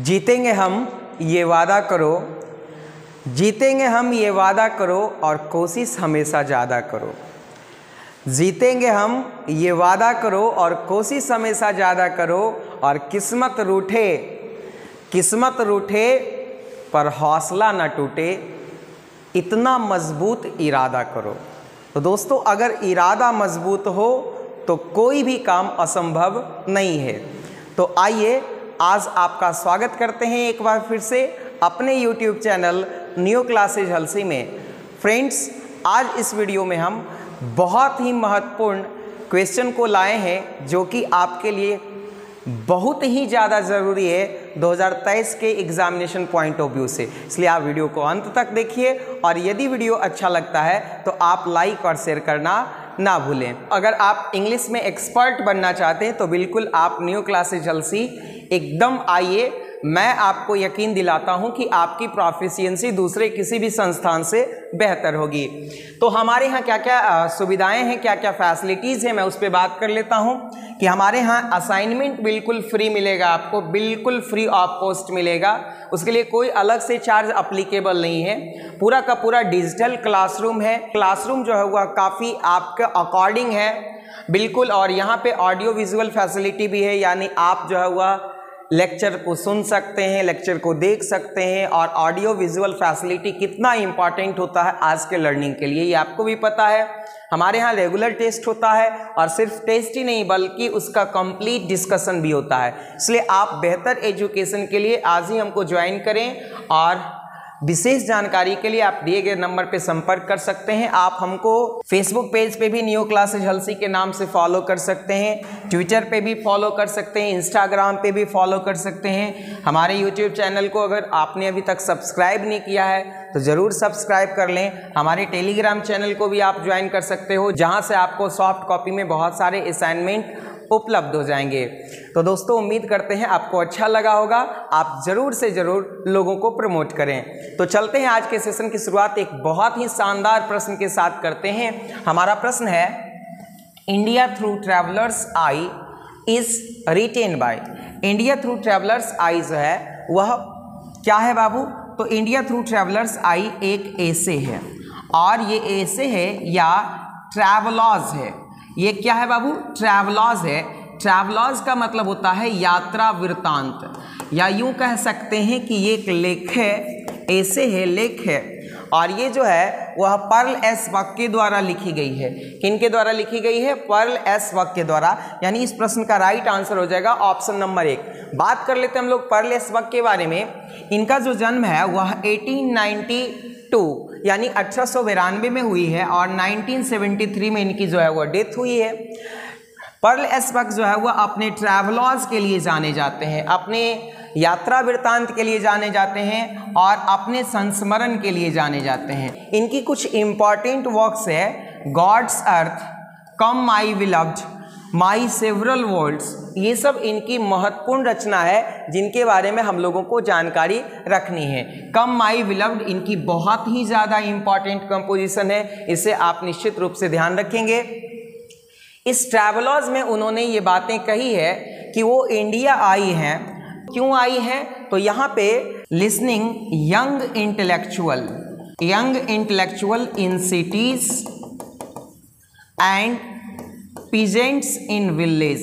जीतेंगे हम ये वादा करो, जीतेंगे हम ये वादा करो और कोशिश हमेशा ज़्यादा करो। जीतेंगे हम ये वादा करो और कोशिश हमेशा ज़्यादा करो। और किस्मत रूठे पर हौसला न टूटे, इतना मजबूत इरादा करो। तो दोस्तों, अगर इरादा मजबूत हो तो कोई भी काम असंभव नहीं है। तो आइए आज आपका स्वागत करते हैं एक बार फिर से अपने YouTube channel new classes Halsi में। फ्रेंड्स, आज इस वीडियो में हम बहुत ही महत्वपूर्ण क्वेश्चन को लाए हैं जो कि आपके लिए बहुत ही ज़्यादा ज़रूरी है 2023 के एग्जामिनेशन पॉइंट ऑफ व्यू से। इसलिए आप वीडियो को अंत तक देखिए और यदि वीडियो अच्छा लगता है तो आप लाइक और शेयर करना ना भूलें। अगर आप इंग्लिश में एक्सपर्ट बनना चाहते हैं तो बिल्कुल आप न्यू क्लासेज हलसी एकदम आइए। मैं आपको यकीन दिलाता हूं कि आपकी प्रोफिशिएंसी दूसरे किसी भी संस्थान से बेहतर होगी। तो हमारे यहाँ क्या क्या सुविधाएं हैं, क्या क्या फैसिलिटीज़ हैं, मैं उस पर बात कर लेता हूं कि हमारे यहाँ असाइनमेंट बिल्कुल फ्री मिलेगा, आपको बिल्कुल फ्री ऑफ कॉस्ट मिलेगा। उसके लिए कोई अलग से चार्ज अप्लीकेबल नहीं है। पूरा का पूरा डिजिटल क्लासरूम है। क्लासरूम जो है वह काफ़ी आपके अकॉर्डिंग है बिल्कुल। और यहाँ पे ऑडियो विजुअल फैसिलिटी भी है, यानी आप जो है वह लेक्चर को सुन सकते हैं, लेक्चर को देख सकते हैं। और ऑडियो विजुअल फैसिलिटी कितना इंपॉर्टेंट होता है आज के लर्निंग के लिए, ये आपको भी पता है। हमारे यहाँ रेगुलर टेस्ट होता है और सिर्फ टेस्ट ही नहीं बल्कि उसका कंप्लीट डिस्कशन भी होता है। इसलिए आप बेहतर एजुकेशन के लिए आज ही हमको ज्वाइन करें और विशेष जानकारी के लिए आप दिए गए नंबर पे संपर्क कर सकते हैं। आप हमको फेसबुक पेज पे भी न्यू क्लासेज हलसी के नाम से फॉलो कर सकते हैं, ट्विटर पे भी फॉलो कर सकते हैं, इंस्टाग्राम पे भी फॉलो कर सकते हैं। हमारे यूट्यूब चैनल को अगर आपने अभी तक सब्सक्राइब नहीं किया है तो ज़रूर सब्सक्राइब कर लें। हमारे टेलीग्राम चैनल को भी आप ज्वाइन कर सकते हो, जहाँ से आपको सॉफ्ट कॉपी में बहुत सारे असाइनमेंट उपलब्ध हो जाएंगे। तो दोस्तों, उम्मीद करते हैं आपको अच्छा लगा होगा। आप ज़रूर से ज़रूर लोगों को प्रमोट करें। तो चलते हैं आज के सेशन की शुरुआत एक बहुत ही शानदार प्रश्न के साथ करते हैं। हमारा प्रश्न है, India through travellers eye is written by. India through travellers eye जो है वह क्या है बाबू? तो इंडिया थ्रू ट्रैवलर्स आई एक ऐसे है और ये ऐसे है या ट्रैवलॉज है। ये क्या है बाबू? ट्रैवलॉज है। ट्रैवलॉज का मतलब होता है यात्रा वृत्तांत, या यूं कह सकते हैं कि ये एक लेख है, ऐसे है, लेख है। और ये जो है वह पर्ल एस वक के द्वारा लिखी गई है। किनके द्वारा लिखी गई है? पर्ल एस वक के द्वारा। यानी इस प्रश्न का राइट आंसर हो जाएगा ऑप्शन नंबर 1। बात कर लेते हैं हम लोग पर्ल एस वक के बारे में। इनका जो जन्म है वह 1892 यानी 1892 में हुई है और 1973 में इनकी जो है वह डेथ हुई है। पर्ल एस वक जो है वह अपने ट्रैवलॉज के लिए जाने जाते हैं, अपने यात्रा वृत्तांत के लिए जाने जाते हैं और अपने संस्मरण के लिए जाने जाते हैं। इनकी कुछ इंपॉर्टेंट वर्क्स है, गॉड्स अर्थ, कम माई बिलव्ड, माई सेवरल वर्ल्ड्स। ये सब इनकी महत्वपूर्ण रचना है जिनके बारे में हम लोगों को जानकारी रखनी है। कम माई बिलव्ड इनकी बहुत ही ज़्यादा इंपॉर्टेंट कंपोजिशन है, इसे आप निश्चित रूप से ध्यान रखेंगे। इस ट्रैवलर्स में उन्होंने ये बातें कही है कि वो इंडिया आई हैं। क्यों आई हैं? तो यहाँ पे listening young intellectual in cities and peasants in village,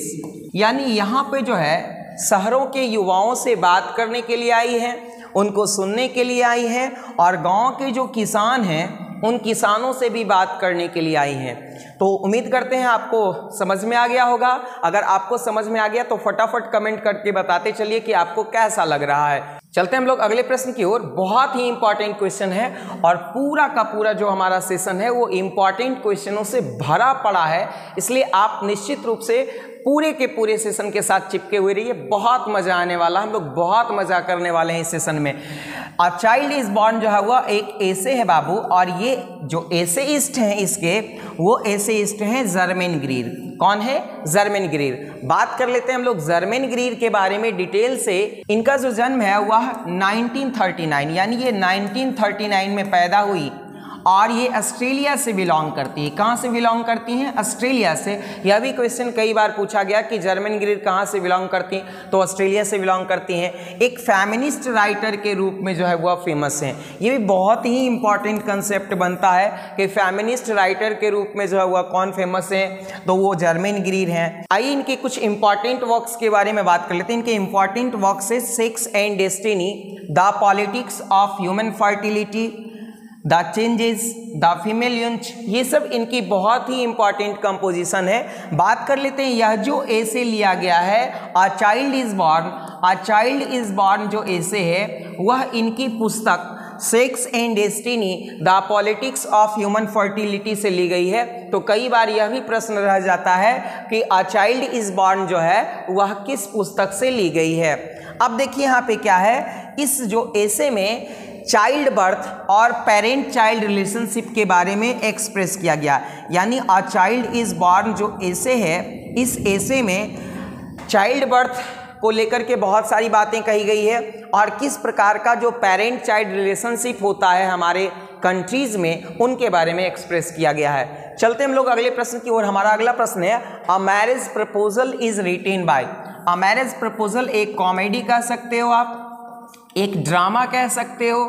यानी यहाँ पे जो है शहरों के युवाओं से बात करने के लिए आई हैं, उनको सुनने के लिए आई हैं और गांव के जो किसान हैं उन किसानों से भी बात करने के लिए आई हैं। तो उम्मीद करते हैं आपको समझ में आ गया होगा। अगर आपको समझ में आ गया तो फटाफट कमेंट करके बताते चलिए कि आपको कैसा लग रहा है। चलते हैं हम लोग अगले प्रश्न की ओर। बहुत ही इंपॉर्टेंट क्वेश्चन है और पूरा का पूरा जो हमारा सेशन है वो इंपॉर्टेंट क्वेश्चनों से भरा पड़ा है, इसलिए आप निश्चित रूप से पूरे के पूरे सेशन के साथ चिपके हुए रहिए। बहुत मजा आने वाला, हम लोग बहुत मजा करने वाले हैं इस सेशन में। अ चाइल्ड इज बॉर्न जो है वह एक ऐसे है बाबू, और ये जो एसेइस्ट हैं इसके, वो एसेइस्ट हैं जर्मेन ग्रीर। कौन है? Germaine Greer. बात कर लेते हैं हम लोग जर्मेन ग्रीर के बारे में डिटेल से। इनका जो जन्म है वह 1939 यानी ये 1939 में पैदा हुई और ये ऑस्ट्रेलिया से बिलोंग करती है। कहाँ से बिलोंग करती हैं? ऑस्ट्रेलिया से। यह भी क्वेश्चन कई बार पूछा गया कि जर्मन ग्रीड कहाँ से बिलोंग करती हैं, तो ऑस्ट्रेलिया से बिलोंग करती हैं। एक फेमिनिस्ट राइटर के रूप में जो है वह फेमस हैं। ये भी बहुत ही इंपॉर्टेंट कंसेप्ट बनता है कि फेमिनिस्ट राइटर के रूप में जो है वह कौन फेमस है, तो वो जर्मन ग्रीड हैं। आइए इनके कुछ इंपॉर्टेंट वर्क्स के बारे में बात कर लेते हैं। इनके इंपॉर्टेंट वर्क्स है sex and destiny, the politics of human fertility, the changes, the female unit, ये सब इनकी बहुत ही इंपॉर्टेंट कंपोजिशन है। बात कर लेते हैं यह जो ऐसे लिया गया है a child is born, a child is born जो ऐसे है वह इनकी पुस्तक sex and destiny the politics of human fertility से ली गई है। तो कई बार यह भी प्रश्न रह जाता है कि अ चाइल्ड इज बॉर्न जो है वह किस पुस्तक से ली गई है। अब देखिए यहाँ पे क्या है, इस जो ऐसे में चाइल्ड बर्थ और पेरेंट चाइल्ड रिलेशनशिप के बारे में एक्सप्रेस किया गया, यानी अ चाइल्ड इज बॉर्न जो ऐसे है, इस ऐसे में चाइल्ड बर्थ को लेकर के बहुत सारी बातें कही गई है और किस प्रकार का जो पेरेंट चाइल्ड रिलेशनशिप होता है हमारे कंट्रीज में उनके बारे में एक्सप्रेस किया गया है। चलते हम लोग अगले प्रश्न की ओर। हमारा अगला प्रश्न है a marriage proposal is written bye. A marriage proposal एक कॉमेडी कह सकते हो आप, एक ड्रामा कह सकते हो,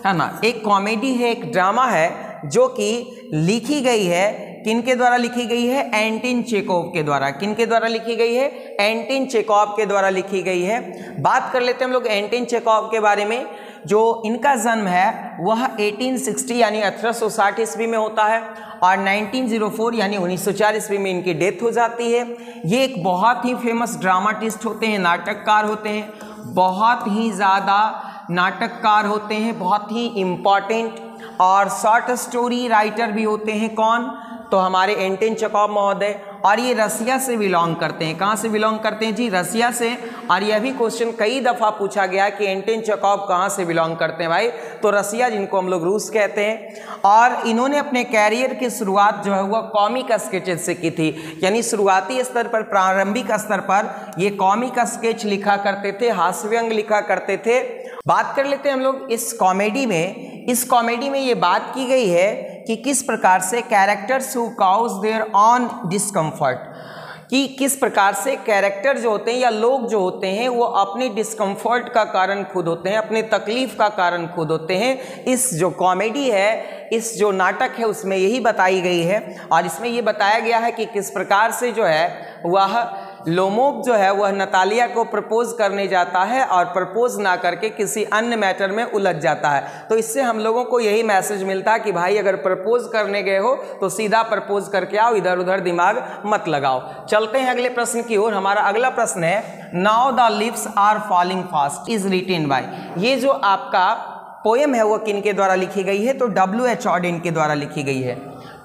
है ना। एक कॉमेडी है, एक ड्रामा है जो कि लिखी गई है, किनके द्वारा लिखी गई है? एंटोन चेखोव के द्वारा। किनके द्वारा लिखी गई है? एंटोन चेखोव के द्वारा लिखी गई है। बात कर लेते हैं हम लोग एंटोन चेखोव के बारे में। जो इनका जन्म है वह 1860 यानी 1860 ईस्वी में होता है और 1904 यानी 1904 ईस्वी में इनकी डेथ हो जाती है। ये एक बहुत ही फेमस ड्रामाटिस्ट होते हैं, नाटककार होते हैं, बहुत ही ज़्यादा नाटककार होते हैं, बहुत ही इम्पॉर्टेंट और शॉर्ट स्टोरी राइटर भी होते हैं। कौन? तो हमारे एंटोन चेखोव महोदय। और ये रसिया से बिलोंग करते हैं। कहाँ से बिलोंग करते हैं जी? रसिया से। और यह भी क्वेश्चन कई दफ़ा पूछा गया कि एंटोन चेखोव कहाँ से बिलोंग करते हैं भाई, तो रसिया, जिनको हम लोग रूस कहते हैं। और इन्होंने अपने कैरियर की शुरुआत जो है वह कॉमिक स्केचेस से की थी, यानी शुरुआती स्तर पर, प्रारंभिक स्तर पर ये कॉमिक स्केच लिखा करते थे, हास्य व्यंग लिखा करते थे। बात कर लेते हैं हम लोग इस कॉमेडी में। इस कॉमेडी में ये बात की गई है कि किस प्रकार से characters who cause their own discomfort, कि किस प्रकार से कैरेक्टर जो होते हैं या लोग जो होते हैं वो अपने डिस्कम्फर्ट का कारण खुद होते हैं, अपने तकलीफ का कारण खुद होते हैं। इस जो कॉमेडी है, इस जो नाटक है उसमें यही बताई गई है और इसमें ये बताया गया है कि किस प्रकार से जो है वह लोमोव जो है वह नतालिया को प्रपोज करने जाता है और प्रपोज ना करके किसी अन्य मैटर में उलझ जाता है। तो इससे हम लोगों को यही मैसेज मिलता है कि भाई अगर प्रपोज करने गए हो तो सीधा प्रपोज करके आओ, इधर उधर दिमाग मत लगाओ। चलते हैं अगले प्रश्न की ओर। हमारा अगला प्रश्न है now the leaves are falling fast is written by. ये जो आपका पोएम है वो किन के द्वारा लिखी गई है? तो W.H. ऑडेन के द्वारा लिखी गई है।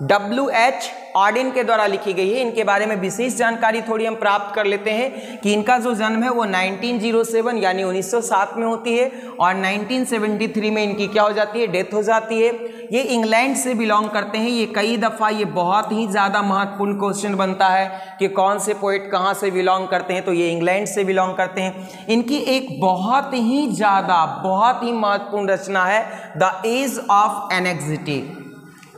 W.H. ऑडेन के द्वारा लिखी गई है। इनके बारे में विशेष जानकारी थोड़ी हम प्राप्त कर लेते हैं कि इनका जो जन्म है वो 1907 यानी 1907 में होती है और 1973 में इनकी क्या हो जाती है? डेथ हो जाती है। ये इंग्लैंड से बिलोंग करते हैं। ये कई दफ़ा ये बहुत ही ज़्यादा महत्वपूर्ण क्वेश्चन बनता है कि कौन से पोइट कहाँ से बिलोंग करते हैं, तो ये इंग्लैंड से बिलोंग करते हैं। इनकी एक बहुत ही ज़्यादा, बहुत ही महत्वपूर्ण रचना है द एज ऑफ एनेक्सिटी।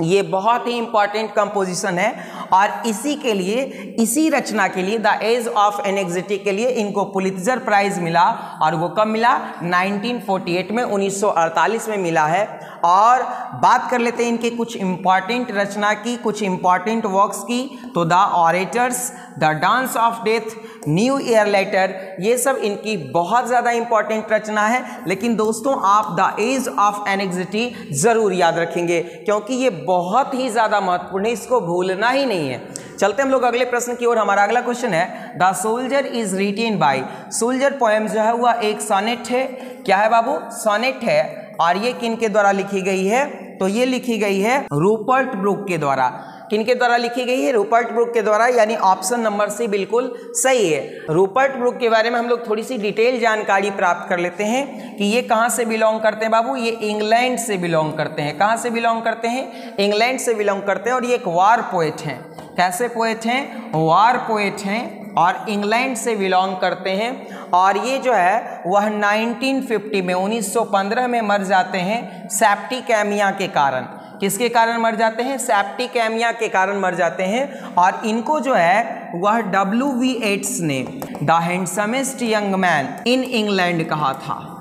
ये बहुत ही इंपॉर्टेंट कंपोजिशन है और इसी के लिए, इसी रचना के लिए, द एज ऑफ एनेक्सिटी के लिए इनको पुलित्जर प्राइज मिला और वो कब मिला? 1948 में, 1948 में मिला है। और बात कर लेते हैं इनके कुछ इंपॉर्टेंट रचना की, कुछ इंपॉर्टेंट वर्क्स की। तो the orators, the dance of death, new year later, ये सब इनकी बहुत ज़्यादा इंपॉर्टेंट रचना है। लेकिन दोस्तों आप द एज ऑफ एनेक्सिटी ज़रूर याद रखेंगे क्योंकि ये बहुत ही ज़्यादा महत्वपूर्ण है, इसको भूलना ही नहीं है। चलते हम लोग अगले प्रश्न की ओर। हमारा अगला क्वेश्चन है the soldier is written bye. Soldier poem जो है वह एक सोनेट है। क्या है बाबू? सोनेट है। और ये किन के द्वारा लिखी गई है? तो ये लिखी गई है रूपर्ट ब्रूक के द्वारा। किनके द्वारा लिखी गई है? रूपर्ट ब्रूक के द्वारा, यानी ऑप्शन नंबर सी बिल्कुल सही है। रूपर्ट ब्रूक के बारे में हम लोग थोड़ी सी डिटेल जानकारी प्राप्त कर लेते हैं कि ये कहाँ से बिलोंग करते हैं बाबू? ये इंग्लैंड से बिलोंग करते हैं। कहाँ से बिलोंग करते हैं? इंग्लैंड से बिलोंग करते हैं और ये एक वार पोएट हैं। कैसे पोएट हैं? वार पोएट हैं और इंग्लैंड से बिलोंग करते हैं। और ये जो है वह 1950 में, 1915 में मर जाते हैं सेप्टिकेमिया के कारण। किसके कारण मर जाते हैं? सेप्टिकेमिया के कारण मर जाते हैं। और इनको जो है वह W.V. येट्स ने the हैंडसमेस्ट young man in England कहा था।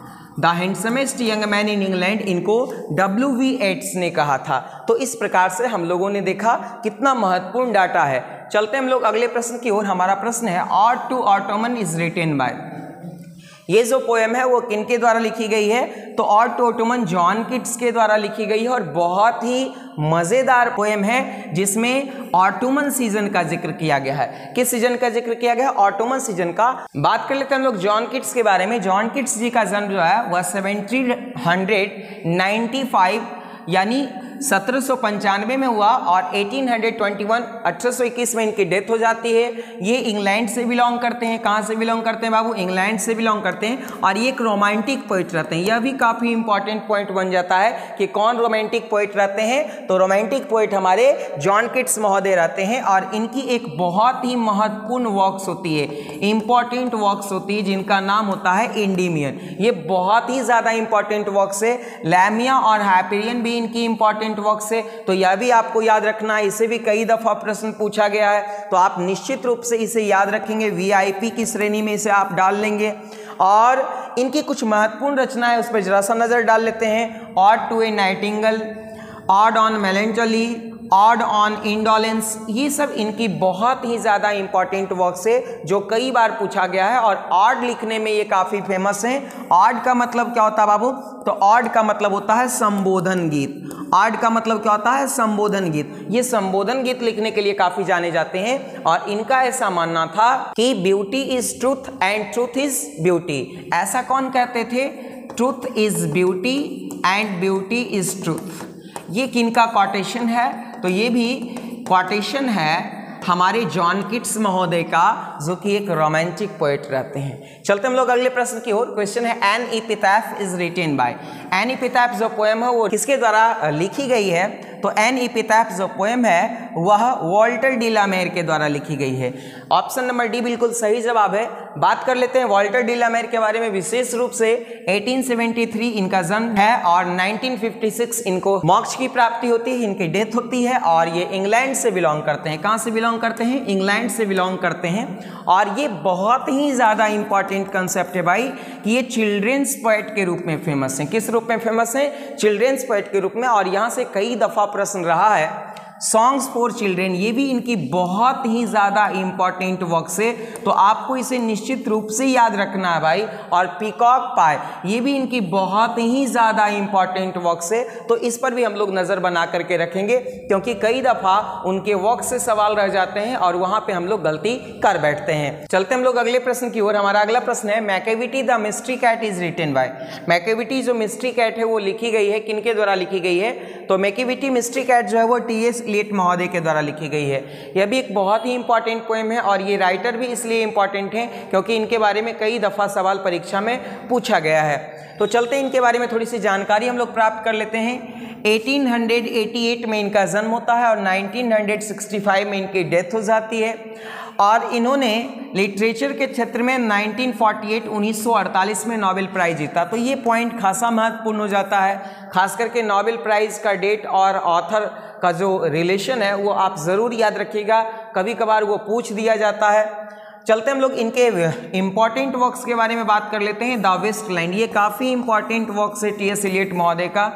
The हैंडसमेस्ट young man in England इनको W.V. येट्स ने कहा था। तो इस प्रकार से हम लोगों ने देखा कितना महत्वपूर्ण डाटा है। चलते हम लोग अगले प्रश्न की ओर। हमारा प्रश्न है ode to autumn is written by. ये जो पोएम है वो किनके द्वारा लिखी गई है? तो ode to autumn John Keats के द्वारा लिखी गई है और बहुत ही मज़ेदार पोएम है जिसमें ऑटोमन सीजन का जिक्र किया गया है। किस सीजन का जिक्र किया गया है? ऑटोमन सीजन का। बात कर लेते हैं हम लोग जॉन किट्स के बारे में। जॉन किट्स जी का जन्म जो है वह 1795 यानी 1795 में हुआ और 1821 में इनकी डेथ हो जाती है। ये इंग्लैंड से बिलोंग करते हैं। कहाँ से बिलोंग करते हैं बाबू? इंग्लैंड से बिलोंग करते हैं। और ये एक रोमांटिक पोइट रहते हैं। यह भी काफ़ी इंपॉर्टेंट पॉइंट बन जाता है कि कौन रोमांटिक पोइट रहते हैं। तो रोमांटिक पोइट हमारे जॉन किट्स महोदय रहते हैं और इनकी एक बहुत ही महत्वपूर्ण वर्क्स होती है, इंपॉर्टेंट वर्क्स होती है जिनका नाम होता है एंडीमियन। ये बहुत ही ज़्यादा इंपॉर्टेंट वर्क्स है। लैमिया और हाइपेरियन भी इनकी इंपॉर्टेंट वर्क्स है। तो यह भी आपको याद रखना है। इसे भी कई दफा प्रश्न पूछा गया है तो आप निश्चित रूप से इसे याद रखेंगे। VIP की श्रेणी में इसे आप डाल लेंगे। और इनकी कुछ महत्वपूर्ण रचनाएं उस पर जरा सा नजर डाल लेते हैं। Ode to a nightingale, ode on melancholy, ode on indolence, ये सब इनकी बहुत ही ज़्यादा इंपॉर्टेंट वर्क्स है जो कई बार पूछा गया है। और ऑड लिखने में ये काफ़ी फेमस हैं। ऑड का मतलब क्या होता है बाबू? तो ऑड का मतलब होता है संबोधन गीत। ऑड का मतलब क्या होता है? संबोधन गीत। ये संबोधन गीत लिखने के लिए काफ़ी जाने जाते हैं और इनका ऐसा मानना था कि beauty is truth and truth is beauty. ऐसा कौन कहते थे? Truth is beauty and beauty is truth. ये किनका क्वाटेशन है? तो ये भी क्वाटेशन है हमारे जॉन किट्स महोदय का, जो कि एक रोमांटिक पोएट रहते हैं। चलते हम लोग अगले प्रश्न की ओर। क्वेश्चन है an epitaph is written by. An epitaph जो पोएम है वो किसके द्वारा लिखी गई है? तो एन एपिटैफ जो पोएम है वह वॉल्टर डी ला मेयर के द्वारा लिखी गई है। ऑप्शन नंबर डी बिल्कुल सही जवाब है। बात कर लेते हैं वॉल्टर डी ला मेयर के बारे में। विशेष रूप से 1873 इनका जन्म है और 1956 इनको मोक्ष की प्राप्ति होती है, इनकी डेथ होती है। और ये इंग्लैंड से बिलोंग करते हैं। कहाँ से बिलोंग करते हैं? इंग्लैंड से बिलोंग करते हैं। और ये बहुत ही ज़्यादा इंपॉर्टेंट कंसेप्ट है भाई कि ये चिल्ड्रेंस पोएट के रूप में फेमस हैं। किस रूप में फेमस हैं? चिल्ड्रेंस पोएट के रूप में। और यहाँ से कई दफ़ा प्रश्न रहा है। सॉन्ग्स फॉर चिल्ड्रेन, ये भी इनकी बहुत ही ज़्यादा इंपॉर्टेंट वर्क्स है। तो आपको इसे निश्चित रूप से याद रखना है भाई। और पीकॉक पाई, ये भी इनकी बहुत ही ज़्यादा इंपॉर्टेंट वर्क्स है। तो इस पर भी हम लोग नज़र बना करके रखेंगे क्योंकि कई दफ़ा उनके वर्क्स से सवाल रह जाते हैं और वहाँ पे हम लोग गलती कर बैठते हैं। चलते हम लोग अगले प्रश्न की ओर। हमारा अगला प्रश्न है Macavity the mystery cat is written by. Macavity जो मिस्ट्री कैट है वो लिखी गई है किनके द्वारा लिखी गई है? तो मैकेविटी मिस्ट्री कैट जो है वो T.S. एलियट महोदय के द्वारा लिखी गई है। यह भी एक बहुत ही इंपॉर्टेंट पोएम है और ये राइटर भी इसलिए इंपॉर्टेंट हैं क्योंकि इनके बारे में कई दफ़ा सवाल परीक्षा में पूछा गया है। तो चलते हैं इनके बारे में थोड़ी सी जानकारी हम लोग प्राप्त कर लेते हैं। 1888 में इनका जन्म होता है और 1965 में इनकी डेथ हो जाती है। और इन्होंने लिटरेचर के क्षेत्र में 1948 में नोबेल प्राइज़ जीता। तो ये पॉइंट खासा महत्वपूर्ण हो जाता है। खास करके नोबेल प्राइज़ का डेट और ऑथर का जो रिलेशन है वो आप ज़रूर याद रखिएगा, कभी कभार वो पूछ दिया जाता है। चलते हम लोग इनके इम्पॉर्टेंट वर्क्स के बारे में बात कर लेते हैं। द वेस्ट लाइन, ये काफ़ी इंपॉर्टेंट वर्क्स है T.S. एलियट महोदय का।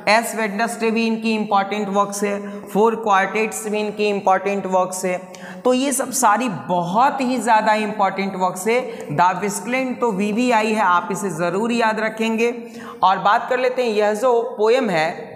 एस वेडनेसडे भी इनकी इंपॉर्टेंट वर्क्स है। 4 क्वार्टेट्स भी इनकी इंपॉर्टेंट वर्क्स है। तो ये सब सारी बहुत ही ज़्यादा इंपॉर्टेंट वर्क्स है। द वेस्ट लाइन तो VVI है, आप इसे ज़रूर याद रखेंगे। और बात कर लेते हैं यह जो पोएम है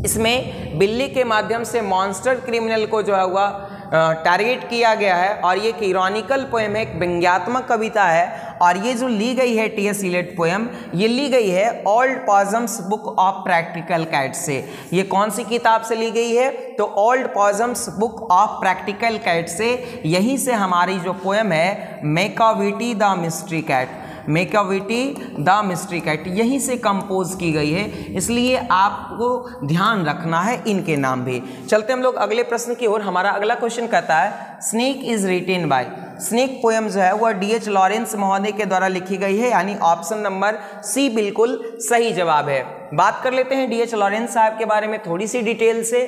इसमें बिल्ली के माध्यम से मॉन्स्टर क्रिमिनल को जो है हुआ टारगेट किया गया है। और ये एक इरोनिकल पोएम है, एक व्यंग्यात्मक कविता है। और ये जो ली गई है T.S. एलियट पोएम, ये ली गई है old possum's book of practical cat से। ये कौन सी किताब से ली गई है? तो old possum's book of practical cat से। यहीं से हमारी जो पोएम है Macavity the mystery cat, Macavity the mystery cat यहीं से कंपोज की गई है। इसलिए आपको ध्यान रखना है इनके नाम भी। चलते हम लोग अगले प्रश्न की ओर। हमारा अगला क्वेश्चन कहता है snake is written bye. Snake poem जो है वह डी.एच. लॉरेंस महोदय के द्वारा लिखी गई है, यानी ऑप्शन नंबर सी बिल्कुल सही जवाब है। बात कर लेते हैं डी.एच. लॉरेंस साहब के बारे में थोड़ी सी डिटेल से।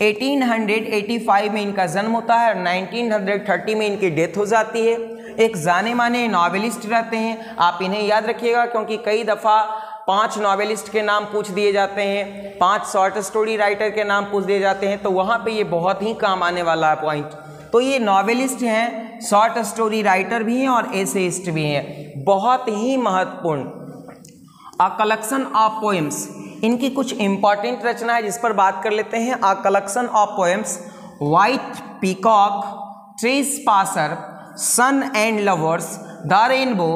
1885 में इनका जन्म होता है और 1930 में इनकी डेथ हो जाती है। एक जाने माने नॉवेलिस्ट रहते हैं, आप इन्हें याद रखिएगा क्योंकि कई दफ़ा 5 नॉवेलिस्ट के नाम पूछ दिए जाते हैं, 5 शॉर्ट स्टोरी राइटर के नाम पूछ दिए जाते हैं, तो वहाँ पे ये बहुत ही काम आने वाला है पॉइंट। तो ये नॉवेलिस्ट हैं, शॉर्ट स्टोरी राइटर भी हैं और एसेइस्ट भी हैं, बहुत ही महत्वपूर्ण। अ कलेक्शन ऑफ पोएम्स, इनकी कुछ इंपॉर्टेंट रचना है जिस पर बात कर लेते हैं। A collection of poems, white peacock, trespasser, son and lovers, the rainbow,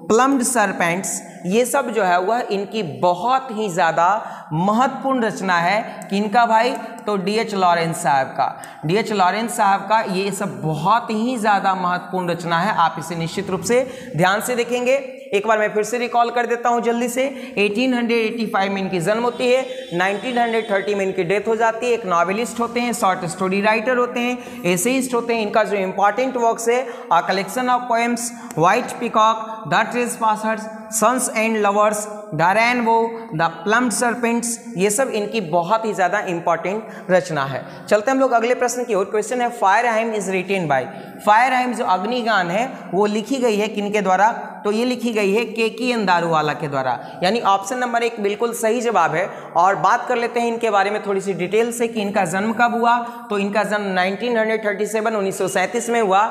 plumed serpents, ये सब जो है वह इनकी बहुत ही ज़्यादा महत्वपूर्ण रचना है। किनका भाई? तो डी.एच. लॉरेंस साहब का। डी.एच. लॉरेंस साहब का ये सब बहुत ही ज़्यादा महत्वपूर्ण रचना है, आप इसे निश्चित रूप से ध्यान से देखेंगे। एक बार मैं फिर से रिकॉल कर देता हूँ जल्दी से। 1885 में इनकी जन्म होती है, 1930 में इनकी डेथ हो जाती है। एक नॉवेलिस्ट होते हैं, शॉर्ट स्टोरी राइटर होते हैं, एसेइस्ट होते हैं। इनका जो इंपॉर्टेंट वर्क्स है a collection of poems, white peacock, the trespassers, sons and lovers, the rainbow, the plumed serpents, ये सब इनकी बहुत ही ज़्यादा इंपॉर्टेंट रचना है। चलते हम लोग अगले प्रश्न की ओर। क्वेश्चन है फायरहाइम इज रिटेन बाय। फायरहाइम जो अग्निगान है वो लिखी गई है किनके द्वारा? तो ये लिखी गई है के.की.एन. दारूवाला के द्वारा, यानी ऑप्शन नंबर 1 बिल्कुल सही जवाब है। और बात कर लेते हैं इनके बारे में थोड़ी सी डिटेल से कि इनका जन्म कब हुआ। तो इनका जन्म 1937 में हुआ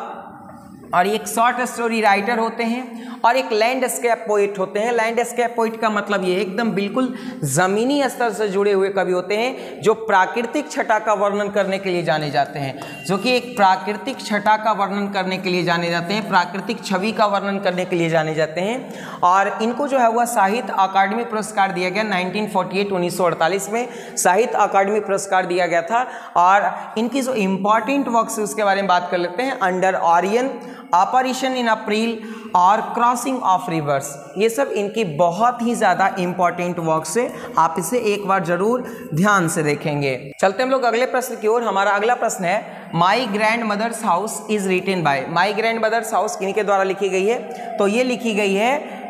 और एक शॉर्ट स्टोरी राइटर होते हैं और एक लैंडस्केप पोइट होते हैं। लैंडस्केप पोइट का मतलब ये एकदम बिल्कुल ज़मीनी स्तर से जुड़े हुए कवि होते हैं जो प्राकृतिक छटा का वर्णन करने के लिए जाने जाते हैं, जो कि एक प्राकृतिक छटा का वर्णन करने के लिए जाने जाते हैं, प्राकृतिक छवि का वर्णन करने के लिए जाने जाते हैं। और इनको जो है वह साहित्य अकादमी पुरस्कार दिया गया 1948 में साहित्य अकादमी पुरस्कार दिया गया था। और इनकी जो इम्पॉर्टेंट वर्क्स है उसके बारे में बात कर लेते हैं। अंडर ऑरियन, ऑपरेशन इन अप्रैल और क्रॉसिंग ऑफ रिवर्स, ये सब इनकी बहुत ही ज़्यादा इंपॉर्टेंट वर्क्स है, आप इसे एक बार जरूर ध्यान से देखेंगे। चलते हम लोग अगले प्रश्न की ओर। हमारा अगला प्रश्न है my grandmother's house is written by. My grandmother's house किनके द्वारा लिखी गई है? तो ये लिखी गई है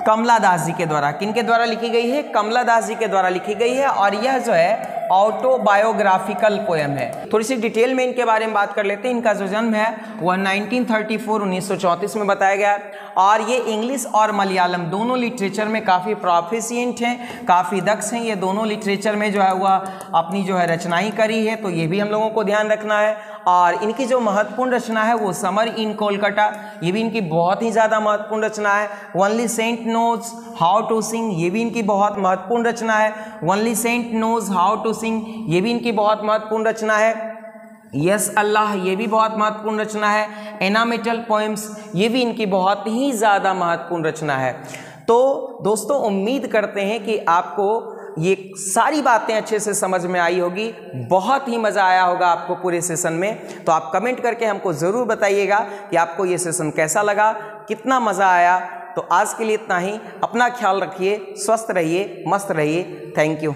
कमला दास जी के द्वारा। किनके द्वारा लिखी गई है? कमला दास जी के द्वारा लिखी गई है और यह जो है ऑटोबायोग्राफिकल पोएम है। थोड़ी सी डिटेल में इनके बारे में बात कर लेते हैं। इनका जो जन्म है वह 1934 में बताया गया और ये इंग्लिश और मलयालम दोनों लिटरेचर में काफ़ी प्रोफिशिएंट हैं, काफ़ी दक्ष हैं। ये दोनों लिटरेचर में जो है वह अपनी जो है रचनाएं करी है, तो ये भी हम लोगों को ध्यान रखना है। और इनकी जो महत्वपूर्ण रचना है वो समर इन कोलकाता, ये भी इनकी बहुत ही ज़्यादा महत्वपूर्ण रचना है। Only saint knows how to sing, ये भी इनकी बहुत महत्वपूर्ण रचना है। Only saint knows how to sing, ये भी इनकी बहुत महत्वपूर्ण रचना है। यस अल्लाह, ये भी बहुत महत्वपूर्ण रचना है। एनामेटल पोएम्स, ये भी इनकी बहुत ही ज़्यादा महत्वपूर्ण रचना है। तो दोस्तों उम्मीद करते हैं कि आपको ये सारी बातें अच्छे से समझ में आई होगी, बहुत ही मज़ा आया होगा आपको पूरे सेशन में। तो आप कमेंट करके हमको ज़रूर बताइएगा कि आपको ये सेशन कैसा लगा, कितना मज़ा आया। तो आज के लिए इतना ही। अपना ख्याल रखिए, स्वस्थ रहिए, मस्त रहिए। Thank you.